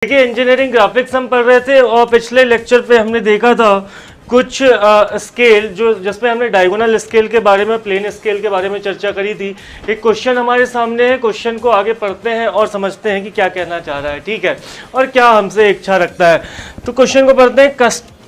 देखिए engineering graphics हम पढ़ रहे थे और पिछले लेक्चर पे हमने देखा था कुछ स्केल जो जिसमें हमने डायगोनल स्केल के बारे में, प्लेन स्केल के बारे में चर्चा करी थी। एक क्वेश्चन हमारे सामने है, क्वेश्चन को आगे पढ़ते हैं और समझते हैं कि क्या कहना चाह रहा है, ठीक है, और क्या हमसे इच्छा रखता है। तो क्वेश्चन को पढ़ते हैं।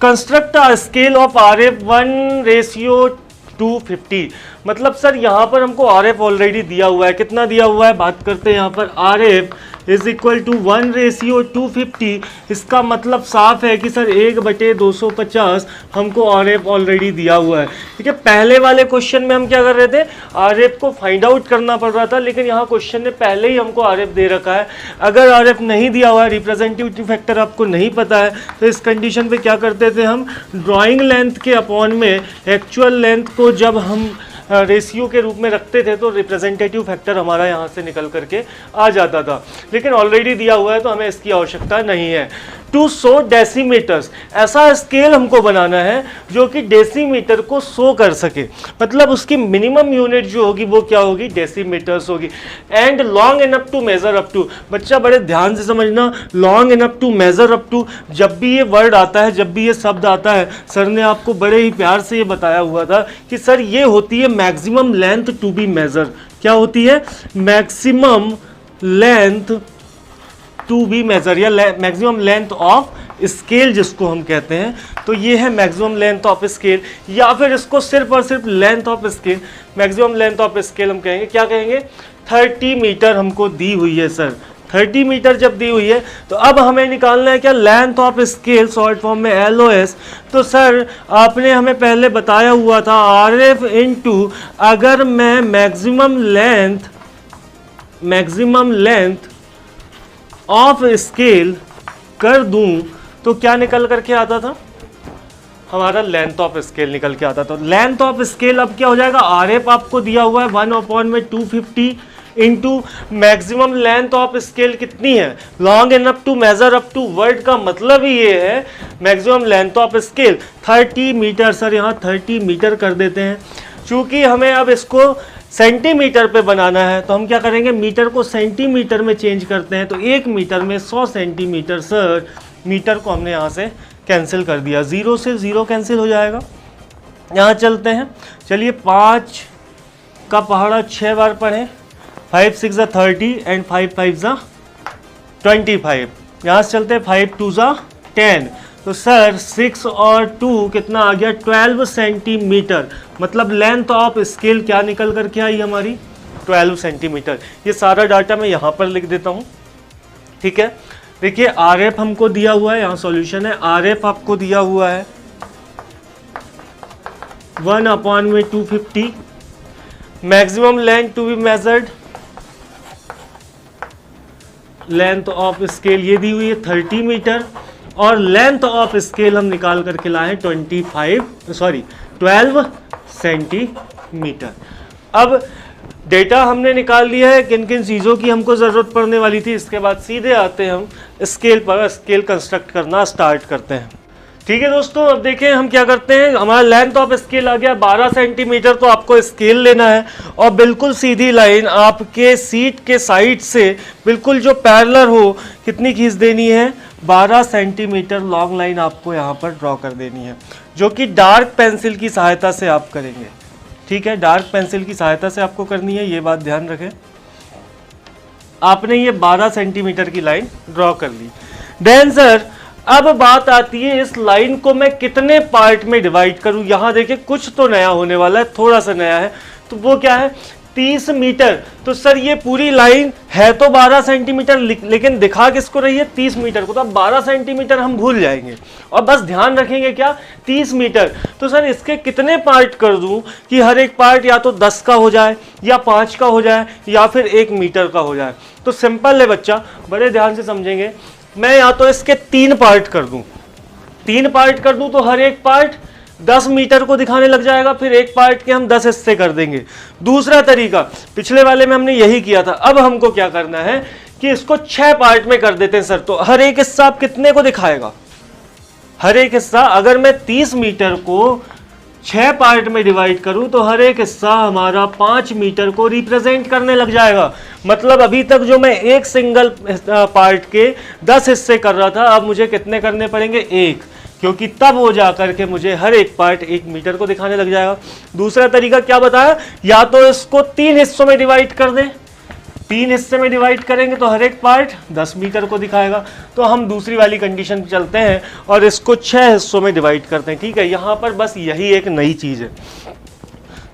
Construct a scale of RF 1:250। मतलब सर यहाँ पर हमको RF ऑलरेडी दिया हुआ है, कितना दिया हुआ है, बात करते हैं यहाँ पर RF इज इक्वल टू 1:250। इसका मतलब साफ है कि सर 1/250 हमको RF ऑलरेडी दिया हुआ है, ठीक है। पहले वाले क्वेश्चन में हम क्या कर रहे थे, RF को फाइंड आउट करना पड़ रहा था, लेकिन यहाँ क्वेश्चन ने पहले ही हमको RF दे रखा है। अगर RF नहीं दिया हुआ है, रिप्रेजेंटेटिव फैक्टर आपको नहीं पता है, तो इस कंडीशन पे क्या करते थे हम, ड्राइंग लेंथ के अपॉन में एक्चुअल लेंथ को जब हम रेशियो के रूप में रखते थे तो रिप्रेजेंटेटिव फैक्टर हमारा यहाँ से निकल करके आ जाता था। लेकिन ऑलरेडी दिया हुआ है तो हमें इसकी आवश्यकता नहीं है। टू शो डेसीमीटर्स, ऐसा स्केल हमको बनाना है जो कि डेसीमीटर को शो कर सके, मतलब उसकी मिनिमम यूनिट जो होगी वो क्या होगी, डेसीमीटर्स होगी। And long enough to measure up to, बच्चा बड़े ध्यान से समझना, long enough to measure up to, जब भी ये वर्ड आता है, जब भी ये शब्द आता है, सर ने आपको बड़े ही प्यार से ये बताया हुआ था कि सर ये होती है maximum length to be measure. क्या होती है, maximum length to be measure, या मैक्सिमम लेंथ ऑफ स्केल जिसको हम कहते हैं। तो ये है मैक्सिमम लेंथ ऑफ स्केल, या फिर इसको सिर्फ और सिर्फ length of scale, maximum length of scale हम कहेंगे। क्या कहेंगे, 30 मीटर हमको दी हुई है सर। 30 मीटर जब दी हुई है तो अब हमें निकालना है क्या, length of scale, short form में LOS। तो सर आपने हमें पहले बताया हुआ था RF इनटू, अगर मैं मैक्सिमम लेंथ ऑफ स्केल कर दूं तो क्या निकल करके आता था, हमारा लेंथ ऑफ स्केल निकल के आता था। लेंथ ऑफ स्केल अब क्या हो जाएगा, RF आपको दिया हुआ है 1/250 into maximum length of scale कितनी है, long enough to measure up to, word का मतलब ही ये है maximum length of scale 30 metre. Sir यहाँ 30 मीटर कर देते हैं, चूंकि हमें अब इसको सेंटीमीटर पे बनाना है तो हम क्या करेंगे, मीटर को सेंटीमीटर में चेंज करते हैं। तो 1 मीटर में 100 सेंटीमीटर। सर मीटर को हमने यहाँ से कैंसिल कर दिया, 0 से 0 कैंसिल हो जाएगा। यहाँ चलते हैं, चलिए 5 का पहाड़ा 6 बार पढ़ें, 5 6 30 एंड 5 5 25। यहाँ से चलते हैं 5 2 10। तो सर 6 और 2 कितना आ गया, 12 सेंटीमीटर। मतलब लेंथ ऑफ स्केल क्या निकल करके आई हमारी, 12 सेंटीमीटर। ये सारा डाटा मैं यहाँ पर लिख देता हूँ, ठीक है। देखिए RF हमको दिया हुआ है, यहाँ सॉल्यूशन है, RF आपको दिया हुआ है 1/250, maximum length to be measured, length of scale ये दी हुई है 30 मीटर, और लेंथ ऑफ स्केल हम निकाल करके लाए 12 सेंटीमीटर। अब डेटा हमने निकाल लिया है, किन किन चीज़ों की हमको ज़रूरत पड़ने वाली थी। इसके बाद सीधे आते हैं हम स्केल पर, स्केल कंस्ट्रक्ट करना स्टार्ट करते हैं, ठीक है दोस्तों। अब देखें हम क्या करते हैं, हमारा लेंथ ऑफ स्केल आ गया 12 सेंटीमीटर। तो आपको स्केल लेना है और बिल्कुल सीधी लाइन आपके सीट के साइड से बिल्कुल जो पैरेलल हो, कितनी खींच देनी है, 12 सेंटीमीटर लॉन्ग लाइन आपको यहाँ पर ड्रॉ कर देनी है, जो कि डार्क पेंसिल की सहायता से आप करेंगे, ठीक है। डार्क पेंसिल की सहायता से आपको करनी है, ये बात ध्यान रखें। आपने ये 12 सेंटीमीटर की लाइन ड्रॉ कर ली। देन सर अब बात आती है इस लाइन को मैं कितने पार्ट में डिवाइड करूं। यहाँ देखिए कुछ तो नया होने वाला है, थोड़ा सा नया है, तो वो क्या है, 30 मीटर। तो सर ये पूरी लाइन है तो 12 सेंटीमीटर, लेकिन दिखा किसको रही है, 30 मीटर को। तो अब 12 सेंटीमीटर हम भूल जाएंगे और बस ध्यान रखेंगे क्या, 30 मीटर। तो सर इसके कितने पार्ट कर दूं कि हर एक पार्ट या तो 10 का हो जाए, या 5 का हो जाए, या फिर 1 मीटर का हो जाए। तो सिंपल है बच्चा, बड़े ध्यान से समझेंगे। मैं या तो इसके 3 पार्ट कर दूं, 3 पार्ट कर दूं तो हर एक पार्ट 10 मीटर को दिखाने लग जाएगा, फिर एक पार्ट के हम 10 हिस्से कर देंगे। दूसरा तरीका, पिछले वाले में हमने यही किया था। अब हमको क्या करना है कि इसको 6 पार्ट में कर देते हैं सर। तो हर एक हिस्सा आप कितने को दिखाएगा, हर एक हिस्सा, अगर मैं 30 मीटर को 6 पार्ट में डिवाइड करूं तो हर एक हिस्सा हमारा 5 मीटर को रिप्रेजेंट करने लग जाएगा। मतलब अभी तक जो मैं एक सिंगल पार्ट के 10 हिस्से कर रहा था, अब मुझे कितने करने पड़ेंगे? 1, क्योंकि तब वो जा करके मुझे हर एक पार्ट 1 मीटर को दिखाने लग जाएगा। दूसरा तरीका क्या बताया? या तो इसको 3 हिस्सों में डिवाइड कर दें, 3 हिस्से में डिवाइड करेंगे तो हर एक पार्ट 10 मीटर को दिखाएगा। तो हम दूसरी वाली कंडीशन चलते हैं और इसको 6 हिस्सों में डिवाइड करते हैं। ठीक है, यहाँ पर बस यही एक नई चीज़ है।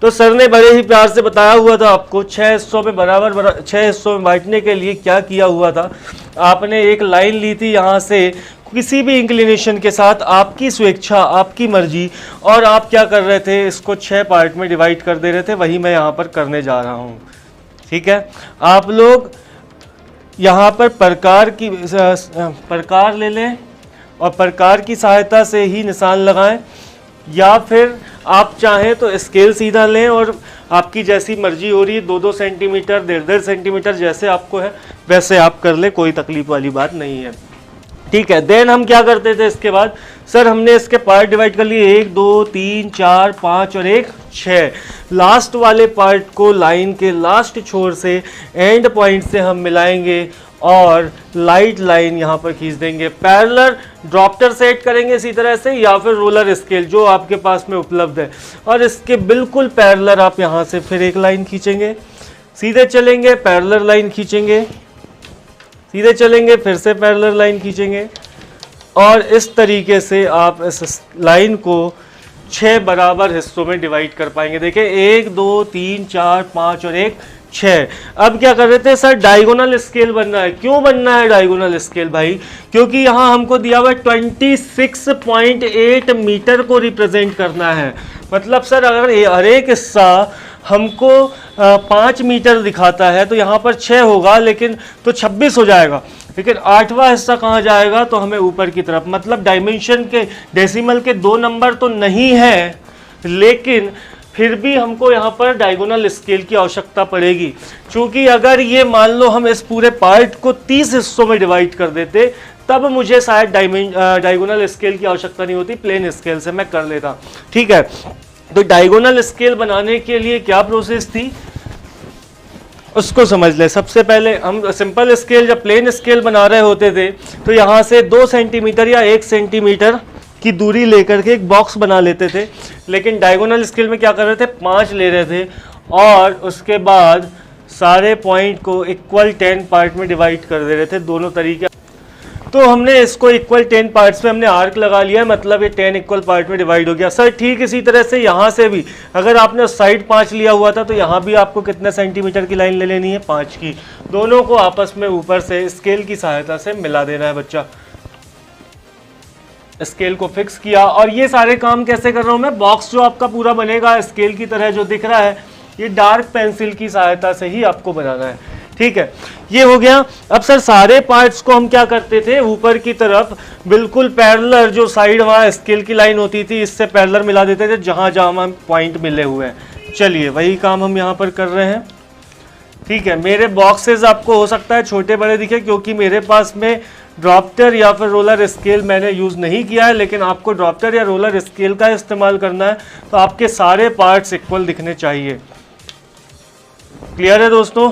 तो सर ने बड़े ही प्यार से बताया हुआ था आपको 6 हिस्सों में बराबर 6 हिस्सों में बांटने के लिए क्या किया हुआ था। आपने एक लाइन ली थी यहाँ से किसी भी इंक्लिनेशन के साथ, आपकी स्वेच्छा, आपकी मर्जी, और आप क्या कर रहे थे? इसको 6 पार्ट में डिवाइड कर दे रहे थे। वही मैं यहाँ पर करने जा रहा हूँ। ठीक है, आप लोग यहाँ पर प्रकार ले लें और प्रकार की सहायता से ही निशान लगाएं, या फिर आप चाहें तो स्केल सीधा लें और आपकी जैसी मर्जी हो रही है 2-2 सेंटीमीटर, 1.5 सेंटीमीटर, जैसे आपको है वैसे आप कर ले, कोई तकलीफ वाली बात नहीं है। ठीक है, देन हम क्या करते थे इसके बाद? सर हमने इसके पार्ट डिवाइड कर लिए 1, 2, 3, 4, 5 और 1, 6। लास्ट वाले पार्ट को लाइन के लास्ट छोर से एंड पॉइंट से हम मिलाएंगे और लाइट लाइन यहाँ पर खींच देंगे। पैरेलल ड्रॉप्टर सेट करेंगे इसी तरह से, या फिर रोलर स्केल जो आपके पास में उपलब्ध है, और इसके बिल्कुल पैरेलल आप यहाँ से फिर एक लाइन खींचेंगे, सीधे चलेंगे, पैरेलल लाइन खींचेंगे, सीधे चलेंगे, फिर से पैरेलल लाइन खींचेंगे, और इस तरीके से आप इस लाइन को 6 बराबर हिस्सों में डिवाइड कर पाएंगे। देखिए 1, 2, 3, 4, 5 और 1, 6। अब क्या कर रहे थे? सर डायगोनल स्केल बनना है। क्यों बनना है डायगोनल स्केल भाई? क्योंकि यहाँ हमको दिया हुआ 26.8 मीटर को रिप्रेजेंट करना है। मतलब सर अगर हर एक हिस्सा हमको 5 मीटर दिखाता है तो यहाँ पर 6 होगा, लेकिन तो 26 हो जाएगा, लेकिन 8वां हिस्सा कहाँ जाएगा? तो हमें ऊपर की तरफ। मतलब डायमेंशन के डेसिमल के 2 नंबर तो नहीं है, लेकिन फिर भी हमको यहाँ पर डायगोनल स्केल की आवश्यकता पड़ेगी। क्योंकि अगर ये मान लो हम इस पूरे पार्ट को 30 हिस्सों में डिवाइड कर देते, तब मुझे शायद डायगोनल स्केल की आवश्यकता नहीं होती, प्लेन स्केल से मैं कर लेता। ठीक है, तो डायगोनल स्केल बनाने के लिए क्या प्रोसेस थी उसको समझ ले। सबसे पहले हम सिंपल स्केल, जब प्लेन स्केल बना रहे होते थे तो यहाँ से 2 सेंटीमीटर या 1 सेंटीमीटर की दूरी लेकर के एक बॉक्स बना लेते थे, लेकिन डायगोनल स्केल में क्या कर रहे थे? 5 ले रहे थे और उसके बाद सारे पॉइंट को इक्वल 10 पार्ट में डिवाइड कर दे रहे थे। दोनों तरीके, तो हमने इसको इक्वल 10 पार्ट्स में हमने आर्क लगा लिया है, मतलब ये 10 इक्वल पार्ट में डिवाइड हो गया। सर ठीक इसी तरह से यहाँ से भी अगर आपने साइड 5 लिया हुआ था तो यहाँ भी आपको कितने सेंटीमीटर की लाइन ले लेनी है? 5 की। दोनों को आपस में ऊपर से स्केल की सहायता से मिला देना है बच्चा। स्केल को फिक्स किया, और ये सारे काम कैसे कर रहा हूँ मैं? बॉक्स जो आपका पूरा बनेगा स्केल की तरह जो दिख रहा है, ये डार्क पेंसिल की सहायता से ही आपको बनाना है। ठीक है, ये हो गया। अब सर सारे पार्ट्स को हम क्या करते थे? ऊपर की तरफ बिल्कुल पैरेलल, जो साइड वहाँ स्केल की लाइन होती थी इससे पैरेलल मिला देते थे जहाँ जहाँ हम पॉइंट मिले हुए हैं। चलिए वही काम हम यहाँ पर कर रहे हैं। ठीक है, मेरे बॉक्सेस आपको हो सकता है छोटे बड़े दिखे, क्योंकि मेरे पास में ड्रॉप्टर या फिर रोलर स्केल मैंने यूज़ नहीं किया है, लेकिन आपको ड्रॉप्टर या रोलर स्केल का इस्तेमाल करना है तो आपके सारे पार्ट्स इक्वल दिखने चाहिए। क्लियर है दोस्तों?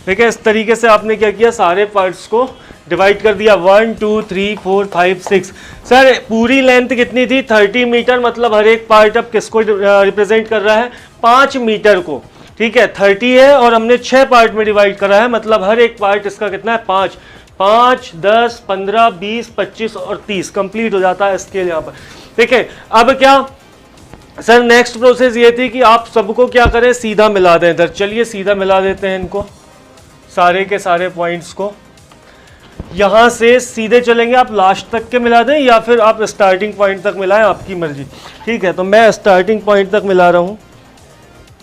देखिए इस तरीके से आपने क्या किया? सारे पार्ट्स को डिवाइड कर दिया। 1, 2, 3, 4, 5, 6। सर पूरी लेंथ कितनी थी? 30 मीटर। मतलब हर एक पार्ट अब किसको रिप्रेजेंट कर रहा है? 5 मीटर को। ठीक है, 30 है और हमने 6 पार्ट में डिवाइड करा है, मतलब हर एक पार्ट इसका कितना है? 5, 5, 10, 15, 20, 25 और 30 कंप्लीट हो जाता है स्केल यहाँ पर। देखिए अब क्या सर नेक्स्ट प्रोसेस ये थी कि आप सबको क्या करें? सीधा मिला दें इधर। चलिए सीधा मिला देते हैं इनको, सारे के सारे पॉइंट्स को। यहाँ से सीधे चलेंगे, आप लास्ट तक के मिला दें या फिर आप स्टार्टिंग पॉइंट तक मिलाएं, आपकी मर्जी। ठीक है, तो मैं स्टार्टिंग पॉइंट तक मिला रहा हूँ,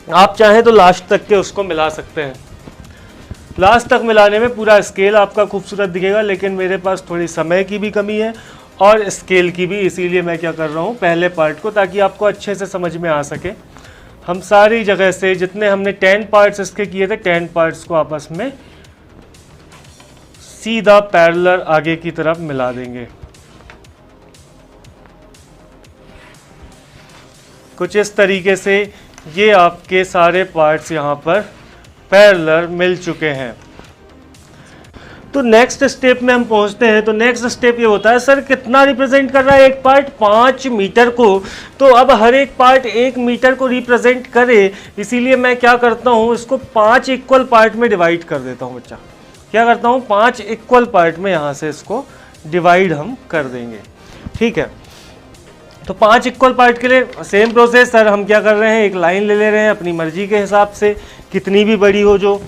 आप चाहें तो लास्ट तक के उसको मिला सकते हैं। लास्ट तक मिलाने में पूरा स्केल आपका खूबसूरत दिखेगा, लेकिन मेरे पास थोड़ी समय की भी कमी है और स्केल की भी, इसीलिए मैं क्या कर रहा हूँ पहले पार्ट को, ताकि आपको अच्छे से समझ में आ सके। हम सारी जगह से जितने हमने 10 पार्ट्स इसके किए थे, 10 पार्ट्स को आपस में सीधा पैरेलल आगे की तरफ मिला देंगे। कुछ इस तरीके से ये आपके सारे पार्ट्स यहाँ पर पैरेलल मिल चुके हैं। तो नेक्स्ट स्टेप में हम पहुंचते हैं। तो नेक्स्ट स्टेप ये होता है, सर कितना रिप्रेजेंट कर रहा है एक पार्ट? 5 मीटर को। तो अब हर एक पार्ट 1 मीटर को रिप्रेजेंट करे, इसीलिए मैं क्या करता हूं, इसको 5 इक्वल पार्ट में डिवाइड कर देता हूं। बच्चा क्या करता हूं, 5 इक्वल पार्ट में यहां से इसको डिवाइड हम कर देंगे। ठीक है, तो 5 इक्वल पार्ट के लिए सेम प्रोसेस। सर हम क्या कर रहे हैं, एक लाइन ले रहे हैं अपनी मर्जी के हिसाब से, कितनी भी बड़ी हो जो।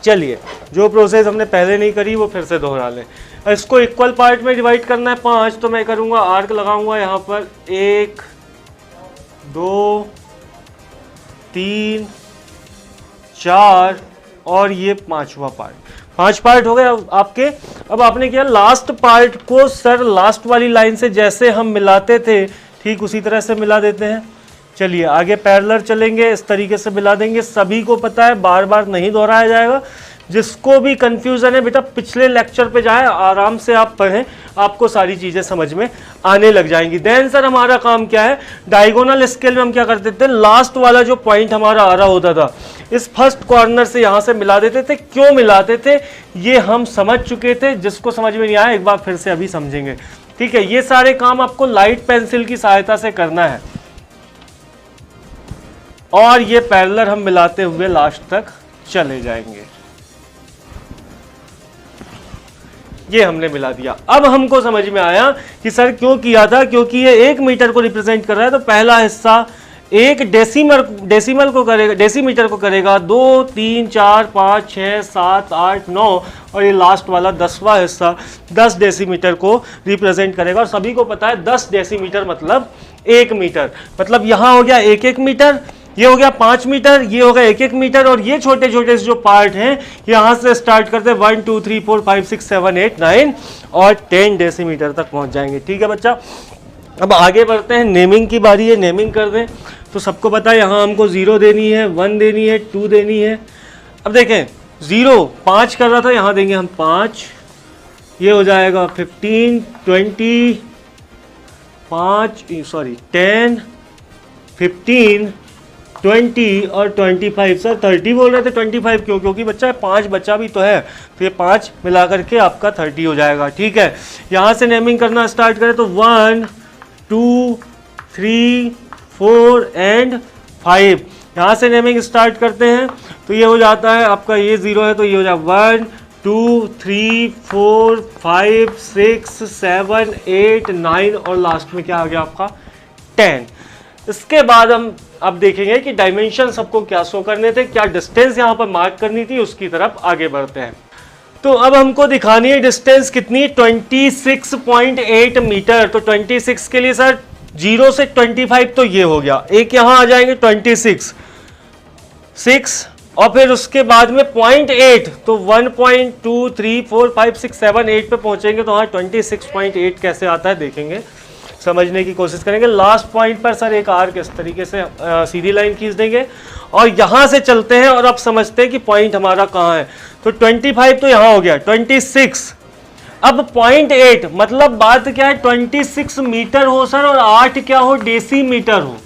चलिए, जो प्रोसेस हमने पहले नहीं करी वो फिर से दोहरा लें। इसको इक्वल पार्ट में डिवाइड करना है 5, तो मैं करूँगा आर्क लगाऊंगा यहाँ पर 1 2 3 4 और ये 5वां पार्ट। 5 पार्ट हो गए आपके। अब आपने किया लास्ट पार्ट को, सर लास्ट वाली लाइन से जैसे हम मिलाते थे ठीक उसी तरह से मिला देते हैं। चलिए आगे पैरेलल चलेंगे, इस तरीके से मिला देंगे। सभी को पता है, बार बार नहीं दोहराया जाएगा। जिसको भी कंफ्यूजन है बेटा पिछले लेक्चर पे जाए, आराम से आप पढ़ें, आपको सारी चीज़ें समझ में आने लग जाएंगी। देन सर हमारा काम क्या है, डायगोनल स्केल में हम क्या करते थे, लास्ट वाला जो पॉइंट हमारा आ रहा होता था इस फर्स्ट कॉर्नर से यहाँ से मिला देते थे। क्यों मिलाते थे ये हम समझ चुके थे, जिसको समझ में नहीं आया एक बार फिर से अभी समझेंगे। ठीक है, ये सारे काम आपको लाइट पेंसिल की सहायता से करना है और ये पैरेलल हम मिलाते हुए लास्ट तक चले जाएंगे। ये हमने मिला दिया। अब हमको समझ में आया कि सर क्यों किया था, क्योंकि ये 1 मीटर को रिप्रेजेंट कर रहा है। तो पहला हिस्सा 1 डेसिमल को करेगा, डेसीमीटर को करेगा, 2 3 4 5 6 7 8 9 और ये लास्ट वाला 10वां हिस्सा 10 डेसीमीटर को रिप्रेजेंट करेगा। और सभी को पता है 10 डेसीमीटर मतलब 1 मीटर। मतलब यहाँ हो गया 1-1 मीटर, ये हो गया 5 मीटर, ये हो गया 1-1 मीटर और ये छोटे छोटे जो पार्ट हैं यहाँ से स्टार्ट करते हैं 1 2 3 4 5 6 7 8 9 और 10 डेसीमीटर तक पहुँच जाएंगे। ठीक है बच्चा, अब आगे बढ़ते हैं, नेमिंग की बारी है। नेमिंग कर दें। तो सबको पता है यहाँ हमको 0 देनी है, 1 देनी है, 2 देनी है। अब देखें 0 5 कर रहा था, यहाँ देंगे हम 5, ये हो जाएगा 15 20 10 15 20 और 25। सर 30 बोल रहे थे, 25 क्यों? क्योंकि बच्चा 5 बच्चा भी तो है, तो ये 5 मिला करके आपका 30 हो जाएगा। ठीक है, यहाँ से नेमिंग करना स्टार्ट करें तो 1 2 3 4 एंड 5, यहाँ से नेमिंग स्टार्ट करते हैं। तो ये हो जाता है आपका, ये 0 है तो ये हो जाएगा 1 2 3 4 5 6 7 8 9 और लास्ट में क्या आ गया आपका 10। इसके बाद हम अब देखेंगे कि डायमेंशन सबको क्या शो करने थे, क्या डिस्टेंस यहाँ पर मार्क करनी थी, उसकी तरफ आगे बढ़ते हैं। तो अब हमको दिखानी है डिस्टेंस कितनी, 26.8 मीटर। तो 26 के लिए सर 0 से 25 तो ये हो गया, एक यहाँ आ जाएंगे 26 6 और फिर उसके बाद में 0.8 तो 1 2 3 4 5 6 7 8 पे पहुंचेंगे। तो हाँ 26.8 कैसे आता है देखेंगे, समझने की कोशिश करेंगे। लास्ट पॉइंट पर सर एक आर्क इस तरीके से सीधी लाइन खींच देंगे और यहाँ से चलते हैं और अब समझते हैं कि पॉइंट हमारा कहाँ है। तो 25 तो यहाँ हो गया, 26 अब 0.8 मतलब बात क्या है, 26 मीटर हो सर और 8 क्या हो, डेसीमीटर हो,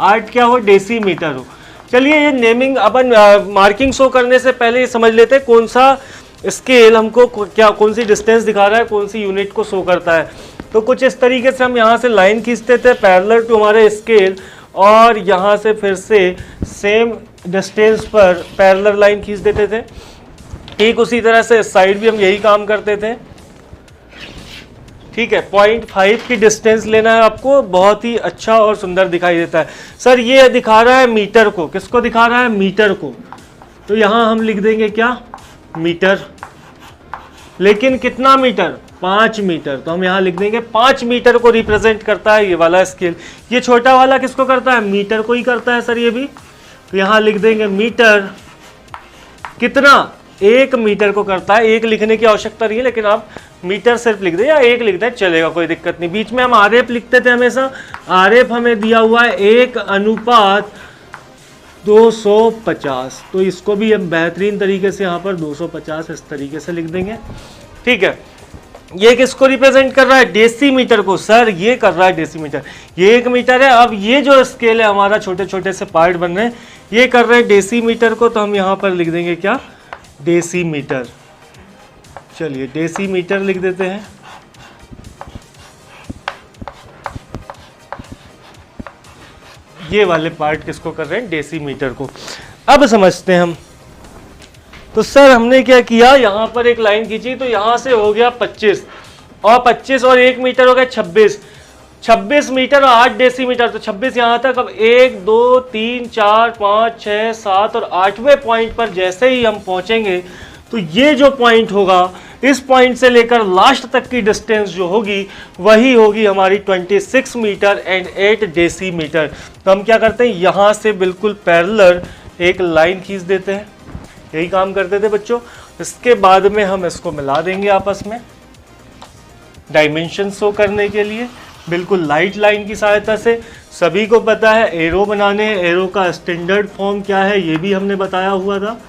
8 क्या हो, डेसीमीटर हो। चलिए ये नेमिंग अपन मार्किंग शो करने से पहले ये समझ लेते हैं कौन सा स्केल हमको क्या, कौन सी डिस्टेंस दिखा रहा है, कौन सी यूनिट को शो करता है। तो कुछ इस तरीके से हम यहाँ से लाइन खींचते थे पैरेलल टू हमारे स्केल और यहाँ से फिर से सेम डिस्टेंस पर पैरेलल लाइन खींच देते थे। ठीक उसी तरह से इस साइड भी हम यही काम करते थे। ठीक है, 0.5 की डिस्टेंस लेना है आपको, बहुत ही अच्छा और सुंदर दिखाई देता है। सर ये दिखा रहा है मीटर को, किसको दिखा रहा है, मीटर को। तो यहाँ हम लिख देंगे क्या, मीटर, लेकिन कितना मीटर, 5 मीटर। तो हम यहाँ लिख देंगे 5 मीटर को रिप्रेजेंट करता है ये वाला स्केल। ये छोटा वाला किसको करता है, मीटर को ही करता है सर ये भी। तो यहाँ लिख देंगे मीटर कितना, 1 मीटर को करता है। 1 लिखने की आवश्यकता नहीं है, लेकिन आप मीटर सिर्फ लिख दें या 1 लिख दें चलेगा, कोई दिक्कत नहीं। बीच में हम आरएफ लिखते थे हमेशा, आरएफ हमें दिया हुआ है 1:250। तो इसको भी हम बेहतरीन तरीके से यहाँ पर 250 इस तरीके से लिख देंगे। ठीक है, ये किसको रिप्रेजेंट कर रहा है? डेसीमीटर को। सर ये कर रहा है डेसीमीटर, ये 1 मीटर है। अब ये जो स्केल है हमारा, छोटे छोटे से पार्ट बन रहे हैं, ये कर रहे हैं डेसीमीटर को, तो हम यहाँ पर लिख देंगे क्या? डेसीमीटर। चलिए डेसीमीटर लिख देते हैं। ये वाले पार्ट किसको कर रहे हैं? डेसीमीटर को। अब समझते हैं हम। तो सर हमने क्या किया, यहाँ पर एक लाइन खींची, तो यहाँ से हो गया 25 और 25 और 1 मीटर हो गया 26, 26 मीटर और 8 डेसीमीटर, तो 26 यहाँ तक। अब 1 2 3 4 5 6 7 और 8वें पॉइंट पर जैसे ही हम पहुँचेंगे तो ये जो पॉइंट होगा, इस पॉइंट से लेकर लास्ट तक की डिस्टेंस जो होगी वही होगी हमारी 26 मीटर एंड 8 डेसीमीटर। तो हम क्या करते हैं, यहाँ से बिल्कुल पैरेलल एक लाइन खींच देते हैं। यही काम करते थे बच्चों। इसके बाद में हम इसको मिला देंगे आपस में डायमेंशन शो करने के लिए, बिल्कुल लाइट लाइन की सहायता से। सभी को पता है एरो बनाने, एरो का स्टैंडर्ड फॉर्म क्या है ये भी हमने बताया हुआ था।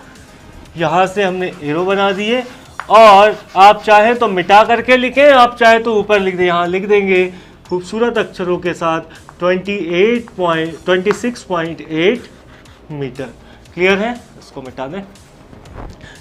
यहाँ से हमने एरो बना दिए, और आप चाहे तो मिटा करके लिखें, आप चाहे तो ऊपर लिख दें। यहाँ लिख देंगे खूबसूरत अक्षरों के साथ 26.8 मीटर। क्लियर है? इसको मिटा दें।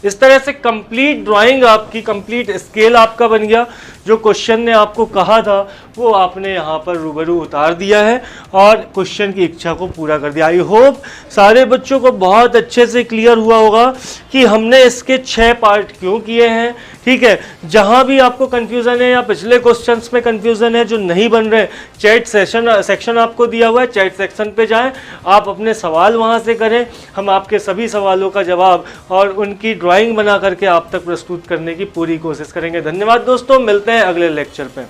इस तरह से कंप्लीट ड्राइंग आपकी, कंप्लीट स्केल आपका बन गया। जो क्वेश्चन ने आपको कहा था वो आपने यहाँ पर रूबरू उतार दिया है और क्वेश्चन की इच्छा को पूरा कर दिया। आई होप सारे बच्चों को बहुत अच्छे से क्लियर हुआ होगा कि हमने इसके 6 पार्ट क्यों किए हैं। ठीक है, जहाँ भी आपको कन्फ्यूज़न है या पिछले क्वेश्चंस में कन्फ्यूज़न है जो नहीं बन रहे, चैट सेक्शन आपको दिया हुआ है, चैट सेक्शन पे जाएं, आप अपने सवाल वहाँ से करें। हम आपके सभी सवालों का जवाब और उनकी ड्राइंग बना करके आप तक प्रस्तुत करने की पूरी कोशिश करेंगे। धन्यवाद दोस्तों, मिलते हैं अगले लेक्चर पे।